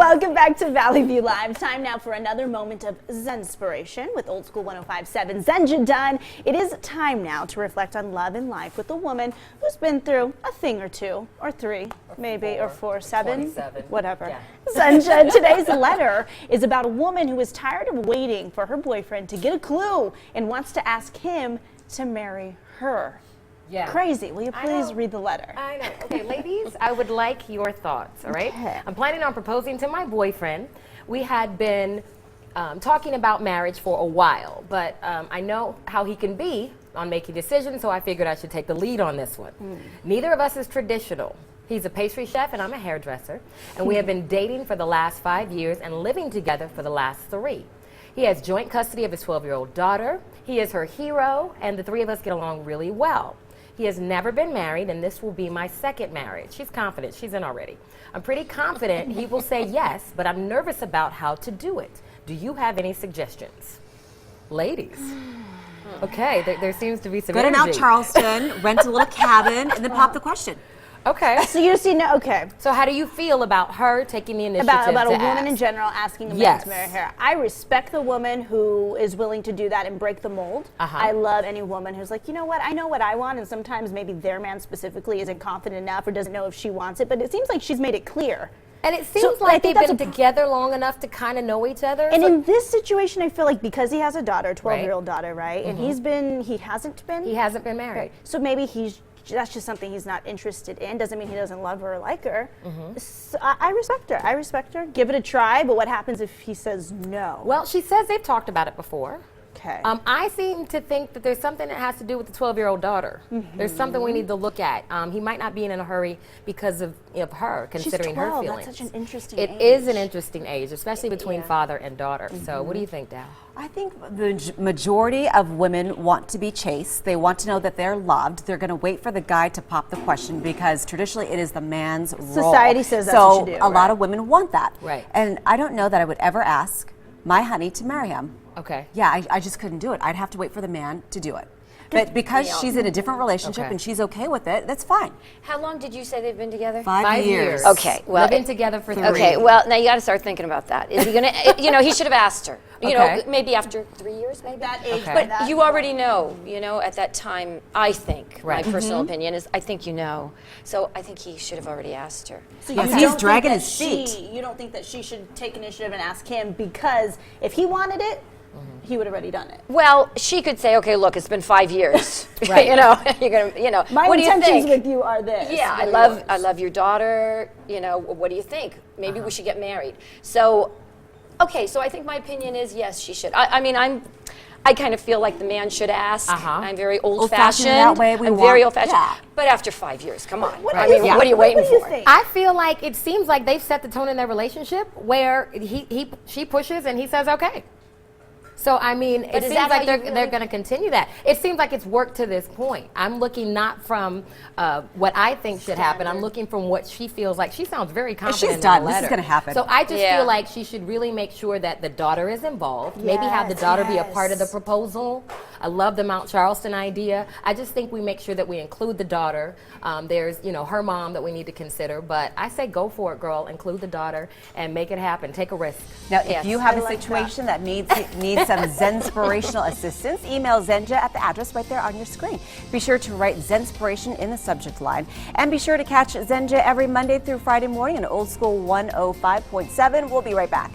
Welcome back to Valley View Live. Time now for another moment of Zenspiration with Old School 105.7 Zenja Dunn. It is time now to reflect on love and life with a woman who's been through a thing or two, or three, maybe, or four, seven, whatever. Yeah. Zenja, today's letter is about a woman who is tired of waiting for her boyfriend to get a clue and wants to ask him to marry her. Yeah. Crazy. Will you please read the letter? I know. Okay, ladies, I would like your thoughts, all right? Okay. I'm planning on proposing to my boyfriend. We had been talking about marriage for a while, but I know how he can be on making decisions, so I figured I should take the lead on this one. Neither of us is traditional. He's a pastry chef and I'm a hairdresser, and we have been dating for the last 5 years and living together for the last 3. He has joint custody of his 12-year-old daughter. He is her hero, and the 3 of us get along really well. He has never been married, and this will be my 2nd marriage. She's confident. She's in already. I'm pretty confident he will say yes, but I'm nervous about how to do it. Do you have any suggestions? Ladies. Okay, there seems to be some energy. Go to Mount Charleston, rent a little cabin, and then pop the question. Okay. So you see, no, okay. So how do you feel about her taking the initiative about a to woman ask? in general asking a man to marry her? I respect the woman who is willing to do that and break the mold. I love any woman who's like, you know what, I know what I want, and sometimes maybe their man specifically isn't confident enough or doesn't know if she wants it, but it seems like she's made it clear. And it seems like they've been together long enough to kind of know each other. And in this situation, I feel like because he has a daughter, a 12-year-old daughter, right? And he hasn't been married. Right. So maybe that's just something he's not interested in. Doesn't mean he doesn't love her or like her. So I respect her. I respect her. Give it a try, but what happens if he says no? Well, she says they've talked about it before. Okay. I seem to think that there's something that has to do with the 12-year-old daughter. There's something we need to look at. He might not be in a hurry because of her, considering She's 12. her feelings. That's such an interesting age. It is an interesting age, especially between father and daughter. So what do you think, Dal? I think the majority of women want to be chased. They want to know that they're loved. They're going to wait for the guy to pop the question because traditionally it is the man's role. Society says that's what you do. So a lot of women want that. Right. And I don't know that I would ever ask my honey to marry him. Okay. Yeah, I just couldn't do it. I'd have to wait for the man to do it. But because she's in a different relationship and she's okay with it, that's fine. How long did you say they've been together? 5 years. Okay, well, living together for 3. Okay, well, now you got to start thinking about that. Is he gonna? He should have asked her. You know, maybe after 3 years, maybe. That age, But you already know. At that time, I think my personal opinion is, I think you know. So I think he should have already asked her. So he's dragging his feet. You don't think that she should take initiative and ask him because if he wanted it, he would have already done it. Well, she could say, okay, look, it's been 5 years. Right. You're gonna, My what do you intentions think? with you are this. Yeah, I love your daughter. What do you think? Maybe we should get married. So, okay, so I think my opinion is yes, she should. I kind of feel like the man should ask. I'm very old-fashioned. That way I'm very old-fashioned. Yeah. But after 5 years, come on. What are you waiting for? I feel like it seems like they've set the tone in their relationship where she pushes and he says okay. So, I mean, it seems like they're going to continue that. It seems like it's worked to this point. I'm looking not from what I think should happen. I'm looking from what she feels like. She sounds very confident She's done. in the letter. This is going to happen. So I just feel like she should really make sure that the daughter is involved. Maybe have the daughter be a part of the proposal. I love the Mount Charleston idea. I just think we make sure that we include the daughter. There's, her mom that we need to consider. But I say go for it, girl. Include the daughter and make it happen. Take a risk. Now, if you have a situation that needs some Zenspirational assistance, email Zenja at the address right there on your screen. Be sure to write Zenspiration in the subject line. And be sure to catch Zenja every Monday through Friday morning on Old School 105.7. We'll be right back.